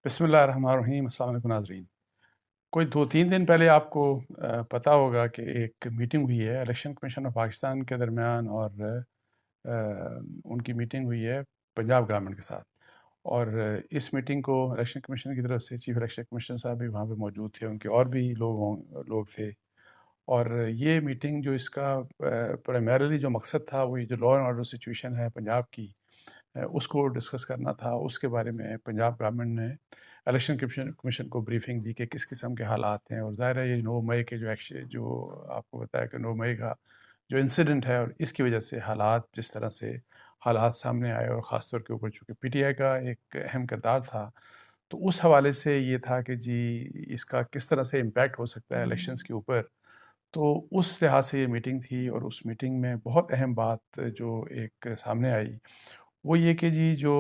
بسم اللہ الرحمن الرحیم۔ السلام علیکم ناظرین۔ کوئی 2-3 دن پہلے آپ کو پتہ ہوگا کہ ایک میٹنگ ہوئی ہے الیکشن کمیشن آف پاکستان کے درمیان، اور ان کی میٹنگ ہوئی ہے پنجاب گورنمنٹ کے ساتھ۔ اور اس میٹنگ کو الیکشن کمیشن کی طرف سے چیف الیکشن کمیشنر صاحب بھی وہاں پہ موجود تھے، ان کے اور بھی لوگ تھے۔ اور یہ میٹنگ جو اس کا پرائمریلی جو مقصد تھا، وہ یہ جو لا اینڈ آرڈر سچویشن ہے پنجاب کی، اس کو ڈسکس کرنا تھا۔ اس کے بارے میں پنجاب گورنمنٹ نے الیکشن کمیشن کو بریفنگ دی کہ کس قسم کے حالات ہیں۔ اور ظاہر ہے یہ 9 مئی کے جو آپ کو بتایا کہ 9 مئی کا جو انسیڈنٹ ہے، اور اس کی وجہ سے حالات جس طرح سے حالات سامنے آئے، اور خاص طور کے اوپر چونکہ پی ٹی آئی کا ایک اہم کردار تھا، تو اس حوالے سے یہ تھا کہ جی اس کا کس طرح سے امپیکٹ ہو سکتا ہے الیکشنز کے اوپر۔ تو اس لحاظ سے یہ میٹنگ تھی، اور اس میٹنگ میں بہت اہم بات جو ایک سامنے آئی وہ یہ کہ جی جو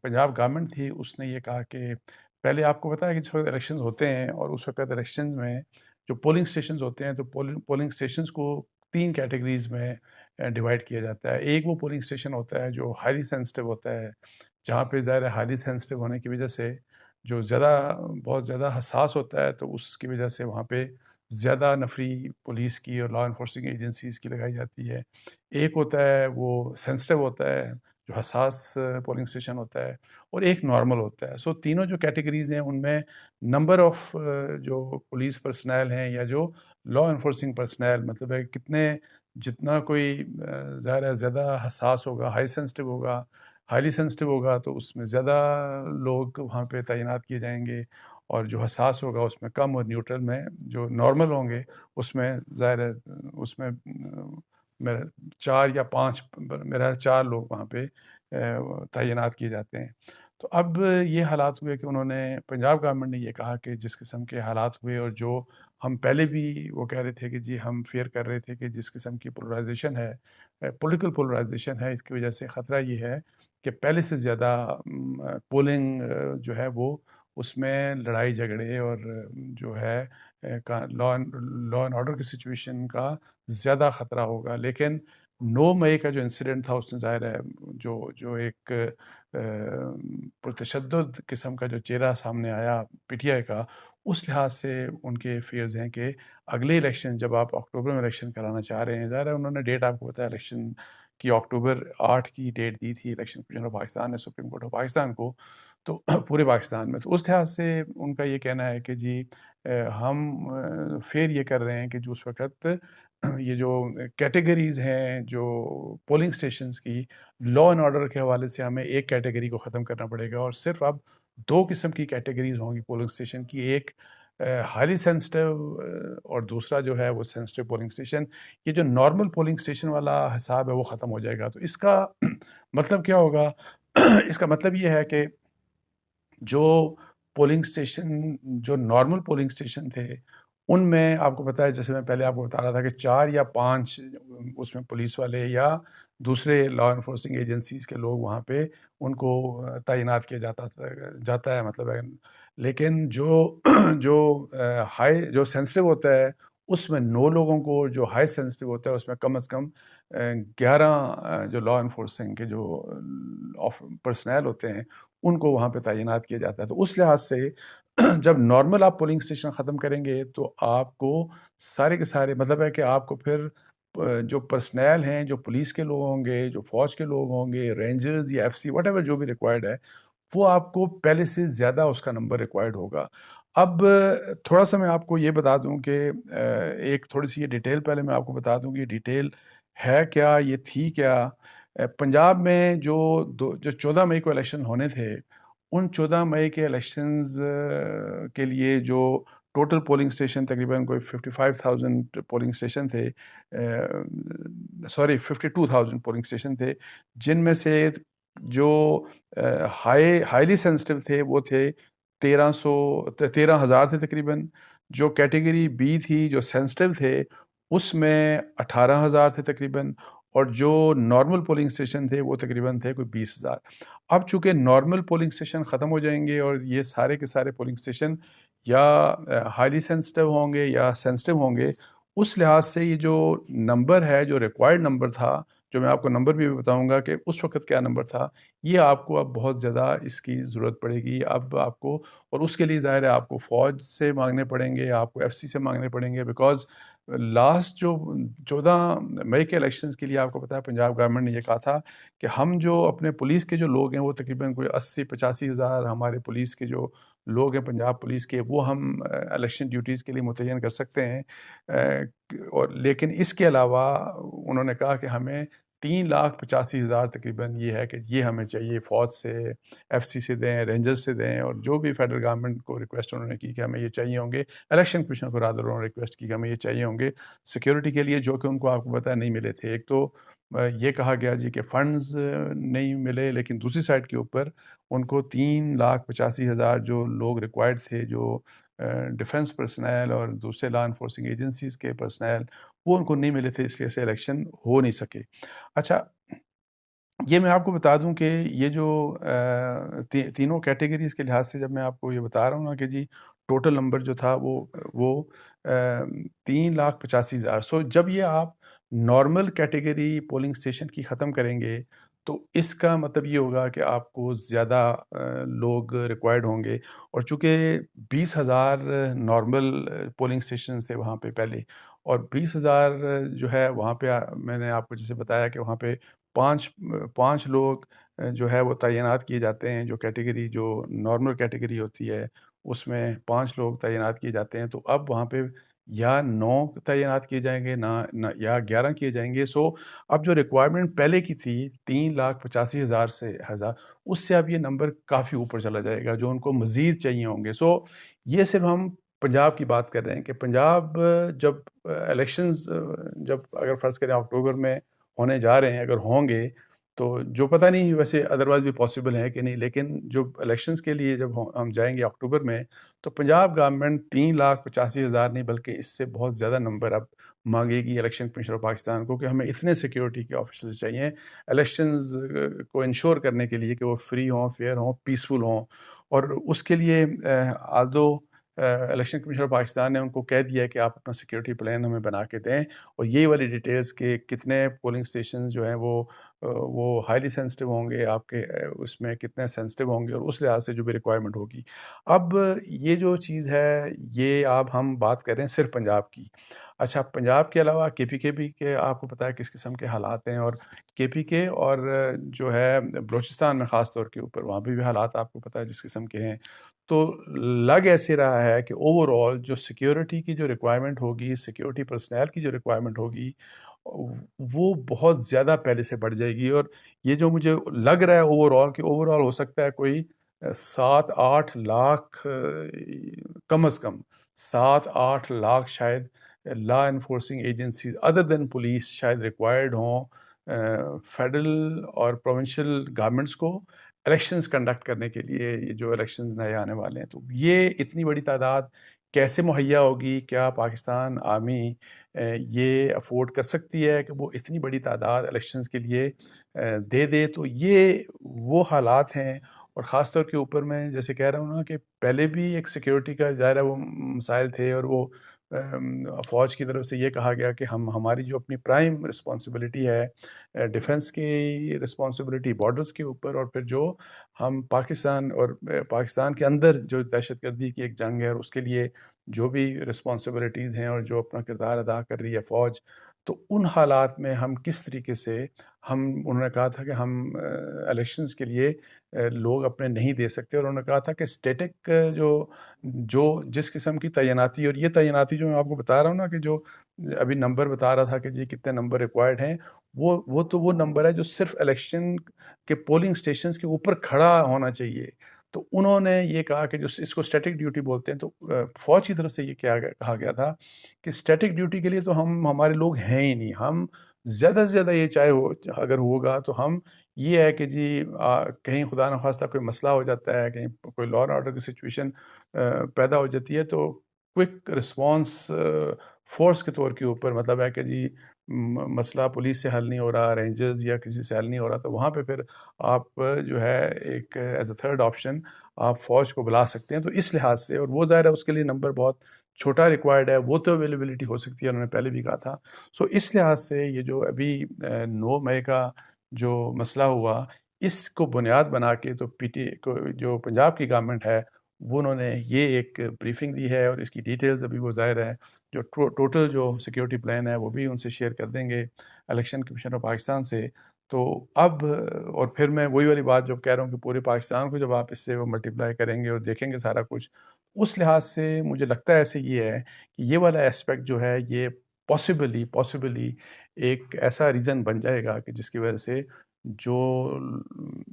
پنجاب گورنمنٹ تھی، اس نے یہ کہا کہ پہلے آپ کو پتہ ہے کہ جس وقت الیکشنز ہوتے ہیں، اور اس وقت الیکشنز میں جو پولنگ اسٹیشنز ہوتے ہیں، تو پولنگ اسٹیشنز کو 3 کیٹیگریز میں ڈیوائڈ کیا جاتا ہے۔ ایک وہ پولنگ اسٹیشن ہوتا ہے جو ہائیلی سینسٹیو ہوتا ہے، جہاں پہ ظاہر ہے ہائیلی سینسٹیو ہونے کی وجہ سے جو بہت زیادہ حساس ہوتا ہے، تو اس کی وجہ سے وہاں پہ زیادہ نفری پولیس کی اور لا انفورسنگ ایجنسیز کی لگائی جاتی ہے۔ ایک ہوتا ہے وہ سینسٹیو ہوتا ہے، جو حساس پولنگ اسٹیشن ہوتا ہے، اور ایک نارمل ہوتا ہے۔ سو تینوں جو کیٹیگریز ہیں، ان میں نمبر آف جو پولیس پرسنل ہیں، یا جو لا انفورسنگ پرسنل، مطلب ہے جتنا کوئی ظاہر ہے زیادہ حساس ہوگا، ہائیلی سینسٹیو ہوگا، تو اس میں زیادہ لوگ وہاں پہ تعینات کیے جائیں گے، اور جو حساس ہوگا اس میں کم، اور نیوٹرل میں جو نارمل ہوں گے اس میں ظاہر ہے اس میں میرا 4 یا 5 میرا 4 لوگ وہاں پہ تعینات کیے جاتے ہیں۔ تو اب یہ حالات ہوئے کہ انہوں نے پنجاب گورنمنٹ نے یہ کہا کہ جس قسم کے حالات ہوئے، اور جو ہم پہلے بھی وہ کہہ رہے تھے کہ جی ہم فیئر کر رہے تھے کہ جس قسم کی پولرائزیشن ہے، پولیٹیکل پولرائزیشن ہے، اس کی وجہ سے خطرہ یہ ہے کہ پہلے سے زیادہ پولنگ جو ہے وہ اس میں لڑائی جھگڑے اور جو ہے لا اینڈ آرڈر کی سچویشن کا زیادہ خطرہ ہوگا۔ لیکن 9 مئی کا جو انسیڈنٹ تھا، اس نے ظاہر ہے جو ایک پرتشدد قسم کا جو چہرہ سامنے آیا پی ٹی آئی کا، اس لحاظ سے ان کے فیئرز ہیں کہ اگلے الیکشن جب آپ اکتوبر میں الیکشن کرانا چاہ رہے ہیں، ظاہر ہے انہوں نے ڈیٹ آپ کو بتایا الیکشن کی، اکتوبر 8 کی ڈیٹ دی تھی الیکشن کمیشن آف پاکستان نے سپریم کورٹ آف پاکستان کو، تو پورے پاکستان میں۔ تو اس لحاظ سے ان کا یہ کہنا ہے کہ جی ہم فیئر یہ کر رہے ہیں کہ جو اس وقت یہ جو کیٹیگریز ہیں جو پولنگ اسٹیشنز کی، لا اینڈ آرڈر کے حوالے سے ہمیں ایک کیٹیگری کو ختم کرنا پڑے گا، اور صرف اب 2 قسم کی کیٹیگریز ہوں گی پولنگ اسٹیشن کی، ایک ہائیلی سینسٹیو اور دوسرا جو ہے وہ سینسٹیو پولنگ اسٹیشن۔ یہ جو نارمل پولنگ اسٹیشن والا حساب ہے وہ ختم ہو جائے گا۔ تو اس کا مطلب کیا ہوگا؟ اس کا مطلب یہ ہے کہ جو پولنگ اسٹیشن جو نارمل پولنگ اسٹیشن تھے، ان میں آپ کو پتہ ہے، جیسے میں پہلے آپ کو بتا رہا تھا کہ 4 یا 5 اس میں پولیس والے یا دوسرے لا انفورسنگ ایجنسیز کے لوگ وہاں پہ ان کو تعینات کیا جاتا ہے، مطلب ہے۔ لیکن جو سینسٹیو ہوتا ہے اس میں 9 لوگوں کو، جو ہائی سینسٹیو ہوتا ہے اس میں کم از کم 11 جو لا انفورسنگ کے جو پرسنل ہوتے ہیں ان کو وہاں پہ تعینات کیا جاتا ہے۔ تو اس لحاظ سے جب نارمل آپ پولنگ اسٹیشن ختم کریں گے، تو آپ کو سارے کے سارے، مطلب ہے کہ آپ کو پھر جو پرسنل ہیں، جو پولیس کے لوگ ہوں گے، جو فوج کے لوگ ہوں گے، رینجرز یا ایف سی واٹ ایور جو بھی ریکوائرڈ ہے، وہ آپ کو پہلے سے زیادہ اس کا نمبر ریکوائرڈ ہوگا۔ اب تھوڑا سا میں آپ کو یہ بتا دوں کہ ایک تھوڑی سی یہ ڈیٹیل پہلے میں آپ کو بتا دوں کہ یہ ڈیٹیل ہے کیا، یہ تھی کیا۔ پنجاب میں جو 14 مئی کو الیکشن ہونے تھے، ان 14 مئی کے الیکشنز کے لیے جو ٹوٹل پولنگ اسٹیشن تقریباً کوئی 55,000 پولنگ اسٹیشن تھے، 52,000 پولنگ اسٹیشن تھے، جن میں سے جو ہائیلی سینسٹیو تھے وہ تھے 13,000 تھے تقریباً۔ جو کیٹیگری بی تھی، جو سینسٹیو تھے، اس میں 18,000 تھے تقریباً، اور جو نارمل پولنگ اسٹیشن تھے وہ تقریباً تھے کوئی 20,000۔ اب چونکہ نارمل پولنگ اسٹیشن ختم ہو جائیں گے، اور یہ سارے کے سارے پولنگ اسٹیشن یا ہائیلی سینسٹیو ہوں گے یا سینسٹیو ہوں گے، اس لحاظ سے یہ جو نمبر ہے، جو ریکوائرڈ نمبر تھا جو میں آپ کو نمبر بھی بتاؤں گا کہ اس وقت کیا نمبر تھا، یہ آپ کو اب بہت زیادہ اس کی ضرورت پڑے گی اب آپ کو، اور اس کے لیے ظاہر ہے آپ کو فوج سے مانگنے پڑیں گے، آپ کو ایف سی سے مانگنے پڑیں گے، بیکاز لاسٹ جو 14 مئی کے الیکشنز کے لیے آپ کو پتہ ہے پنجاب گورنمنٹ نے یہ کہا تھا کہ ہم جو اپنے پولیس کے جو لوگ ہیں وہ تقریباً کوئی 80-85 ہزار ہمارے پولیس کے جو لوگ ہیں پنجاب پولیس کے، وہ ہم الیکشن ڈیوٹیز کے لیے متعین کر سکتے ہیں، اور لیکن اس کے علاوہ انہوں نے کہا کہ ہمیں 3,85,000 تقریباً یہ ہے کہ یہ ہمیں چاہیے فوج سے، ایف سی سے دیں، رینجرز سے دیں، اور جو بھی فیڈرل گورنمنٹ کو ریکویسٹ انہوں نے کی کہ ہمیں یہ چاہیے ہوں گے، الیکشن کمیشن کو رادر انہوں نے ریکویسٹ کی کہ ہمیں یہ چاہیے ہوں گے سیکیورٹی کے لیے، جو کہ ان کو آپ کو پتہ ہے نہیں ملے تھے۔ ایک تو یہ کہا گیا جی کہ فنڈز نہیں ملے، لیکن دوسری سائڈ کے اوپر ان کو 3,85,000 جو لوگ ریکوائرڈ تھے، جو ڈیفنس پرسنل اور دوسرے لا انفورسنگ ایجنسیز کے پرسنل، وہ ان کو نہیں ملے تھے، اس لیے سے الیکشن ہو نہیں سکے۔ اچھا، یہ میں آپ کو بتا دوں کہ یہ جو تینوں کیٹیگریز کے لحاظ سے جب میں آپ کو یہ بتا رہا ہوں نا کہ جی ٹوٹل نمبر جو تھا وہ 3,85,000۔ سو جب یہ آپ نارمل کیٹیگری پولنگ اسٹیشن کی ختم کریں گے تو اس کا مطلب یہ ہوگا کہ آپ کو زیادہ لوگ ریکوائرڈ ہوں گے، اور چونکہ 20,000 نارمل پولنگ اسٹیشنز تھے وہاں پہ پہلے، اور 20,000 جو ہے وہاں پہ میں نے آپ کو جیسے بتایا کہ وہاں پہ پانچ لوگ جو ہے وہ تعینات کیے جاتے ہیں، جو کیٹیگری جو نارمل کیٹیگری ہوتی ہے اس میں 5 لوگ تعینات کیے جاتے ہیں، تو اب وہاں پہ یا 9 تعینات کیے جائیں گے نہ یا 11 کیے جائیں گے۔ سو اب جو ریکوائرمنٹ پہلے کی تھی 3,85,000 اس سے اب یہ نمبر کافی اوپر چلا جائے گا، جو ان کو مزید چاہیے ہوں گے۔ سو یہ صرف ہم پنجاب کی بات کر رہے ہیں کہ پنجاب جب الیکشنز جب اگر فرض کریں اکتوبر میں ہونے جا رہے ہیں، اگر ہوں گے تو جو پتہ نہیں ویسے ادروائز بھی پاسبل ہے کہ نہیں، لیکن جو الیکشنز کے لیے جب ہم جائیں گے اکتوبر میں تو پنجاب گورنمنٹ 3,85,000 نہیں بلکہ اس سے بہت زیادہ نمبر اب مانگے گی الیکشن کمیشن آف پاکستان کو، کہ ہمیں اتنے سیکیورٹی کے آفیسر چاہیے الیکشنز کو انشور کرنے کے لیے کہ وہ فری ہوں، فیئر ہوں، پیسفل ہوں، اور اس کے لیے آلدو الیکشن کمیشن آف پاکستان نے ان کو کہہ دیا ہے کہ آپ اپنا سیکیورٹی پلان ہمیں بنا کے دیں، اور یہی والی ڈیٹیلز کہ کتنے پولنگ اسٹیشن جو ہیں وہ ہائیلی سینسٹیو ہوں گے، آپ کے اس میں کتنے سینسٹیو ہوں گے، اور اس لحاظ سے جو بھی ریکوائرمنٹ ہوگی۔ اب یہ جو چیز ہے یہ آپ ہم بات کر رہے ہیں صرف پنجاب کی۔ اچھا، پنجاب کے علاوہ کے پی کے بھی کہ آپ کو پتہ ہے کس قسم کے حالات ہیں، اور کے پی کے اور جو ہے بلوچستان میں خاص طور کے اوپر وہاں بھی حالات آپ کو پتہ ہے جس قسم کے ہیں، تو لگ ایسے رہا ہے کہ اوور آل جو سیکیورٹی کی جو ریکوائرمنٹ ہوگی، سیکیورٹی پرسنل کی جو ریکوائرمنٹ ہوگی، وہ بہت زیادہ پہلے سے بڑھ جائے گی، اور یہ جو مجھے لگ رہا ہے اوور آل ہو سکتا ہے کوئی 7-8 لاکھ، کم از کم 7-8 لاکھ شاید law enforcing agencies other than police شاید ریکوائرڈ ہوں فیڈرل اور پروونشل گورنمنٹس کو الیکشنز کنڈکٹ کرنے کے لیے، یہ جو الیکشنز نئے آنے والے ہیں۔ تو یہ اتنی بڑی تعداد کیسے مہیا ہوگی؟ کیا پاکستان آرمی یہ افورڈ کر سکتی ہے کہ وہ اتنی بڑی تعداد الیکشنز کے لیے دے دے؟ تو یہ وہ حالات ہیں، اور خاص طور کے اوپر میں جیسے کہہ رہا ہوں نا کہ پہلے بھی ایک سیکیورٹی کا ظاہر ہے وہ مسائل تھے، اور وہ فوج کی طرف سے یہ کہا گیا کہ ہماری جو اپنی پرائم رسپانسبلٹی ہے ڈیفنس کی رسپانسبلٹی بارڈرز کے اوپر، اور پھر جو ہم پاکستان کے اندر جو دہشت گردی کی ایک جنگ ہے اور اس کے لیے جو بھی رسپانسبلٹیز ہیں اور جو اپنا کردار ادا کر رہی ہے فوج، تو ان حالات میں ہم کس طریقے سے انہوں نے کہا تھا کہ ہم الیکشنز کے لیے لوگ اپنے نہیں دے سکتے، اور انہوں نے کہا تھا کہ اسٹیٹک جو جس قسم کی تعیناتی، اور یہ تعیناتی جو میں آپ کو بتا رہا ہوں نا کہ جو ابھی نمبر بتا رہا تھا کہ جی کتنے نمبر ریکوائرڈ ہیں، وہ نمبر ہے جو صرف الیکشن کے پولنگ اسٹیشنز کے اوپر کھڑا ہونا چاہیے۔ تو انہوں نے یہ کہا کہ جو اس کو اسٹیٹک ڈیوٹی بولتے ہیں، تو فوج کی طرف سے یہ کہا گیا تھا کہ اسٹیٹک ڈیوٹی کے لیے تو ہمارے لوگ ہیں ہی نہیں، ہم زیادہ سے زیادہ یہ چاہے اگر ہوگا تو ہم یہ ہے کہ جی کہیں خدا نخواستہ کوئی مسئلہ ہو جاتا ہے، کہیں کوئی لا اینڈ آرڈر کی سچویشن پیدا ہو جاتی ہے، تو کوئک رسپانس فورس کے طور کے اوپر، مطلب ہے کہ جی مسئلہ پولیس سے حل نہیں ہو رہا، رینجرز یا کسی سے حل نہیں ہو رہا، تو وہاں پہ پھر آپ جو ہے ایک ایز اے تھرڈ آپشن آپ فوج کو بلا سکتے ہیں۔ تو اس لحاظ سے، اور وہ ظاہر ہے اس کے لیے نمبر بہت چھوٹا ریکوائرڈ ہے وہ تو اویلیبلٹی ہو سکتی ہے، انہوں نے پہلے بھی کہا تھا. سو اس لحاظ سے یہ جو ابھی 9 مئی کا جو مسئلہ ہوا، اس کو بنیاد بنا کے تو پی ٹی کو جو پنجاب کی گورنمنٹ ہے وہ انہوں نے یہ ایک بریفنگ دی ہے، اور اس کی ڈیٹیلز ابھی وہ ظاہر ہے جو ٹوٹل جو سیکیورٹی پلان ہے وہ بھی ان سے شیئر کر دیں گے الیکشن کمیشن آف پاکستان سے. تو اب اور پھر میں وہی والی بات جو کہہ رہا ہوں کہ پورے پاکستان کو جب آپ اس سے وہ ملٹیپلائی کریں گے اور دیکھیں گے سارا کچھ، اس لحاظ سے مجھے لگتا ہے ایسے یہ ہے کہ یہ والا اسپیکٹ جو ہے یہ پاسبلی ایک ایسا ریزن بن جائے گا کہ جس کی وجہ سے جو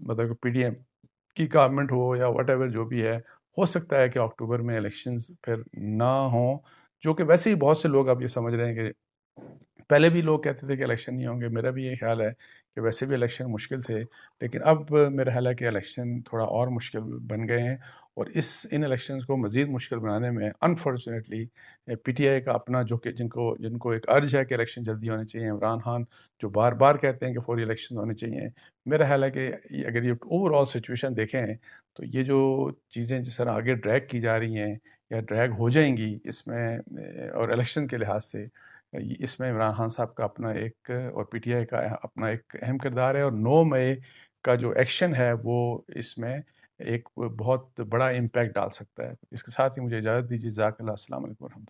مطلب پی ڈی ایم کی گورنمنٹ ہو یا واٹ ایور جو بھی ہے، ہو سکتا ہے کہ اکتوبر میں الیکشنز پھر نہ ہوں، جو کہ ویسے ہی بہت سے لوگ اب یہ سمجھ رہے ہیں کہ پہلے بھی لوگ کہتے تھے کہ الیکشن نہیں ہوں گے. میرا بھی یہ خیال ہے کہ ویسے بھی الیکشن مشکل تھے، لیکن اب میرا خیال ہے کہ الیکشن تھوڑا اور مشکل بن گئے ہیں، اور ان الیکشنز کو مزید مشکل بنانے میں انفارچونیٹلی پی ٹی آئی کا اپنا جو کہ جن کو ایک ارج ہے کہ الیکشن جلدی ہونے چاہیے، عمران خان جو بار بار کہتے ہیں کہ فوری الیکشن ہونے چاہیے. میرا خیال ہے کہ اگر یہ اوور آل سچویشن دیکھیں تو یہ جو چیزیں جس طرح آگے ڈریگ کی جا رہی ہیں یا ڈریگ ہو جائیں گی اس میں، اور الیکشن کے لحاظ سے اس میں عمران خان صاحب کا اپنا ایک اور پی ٹی آئی کا اپنا ایک اہم کردار ہے، اور 9 مئی کا جو ایکشن ہے وہ اس میں ایک بہت بڑا امپیکٹ ڈال سکتا ہے. اس کے ساتھ ہی مجھے اجازت دیجیے. جزاک اللہ. السلام علیکم ورحمۃ اللہ.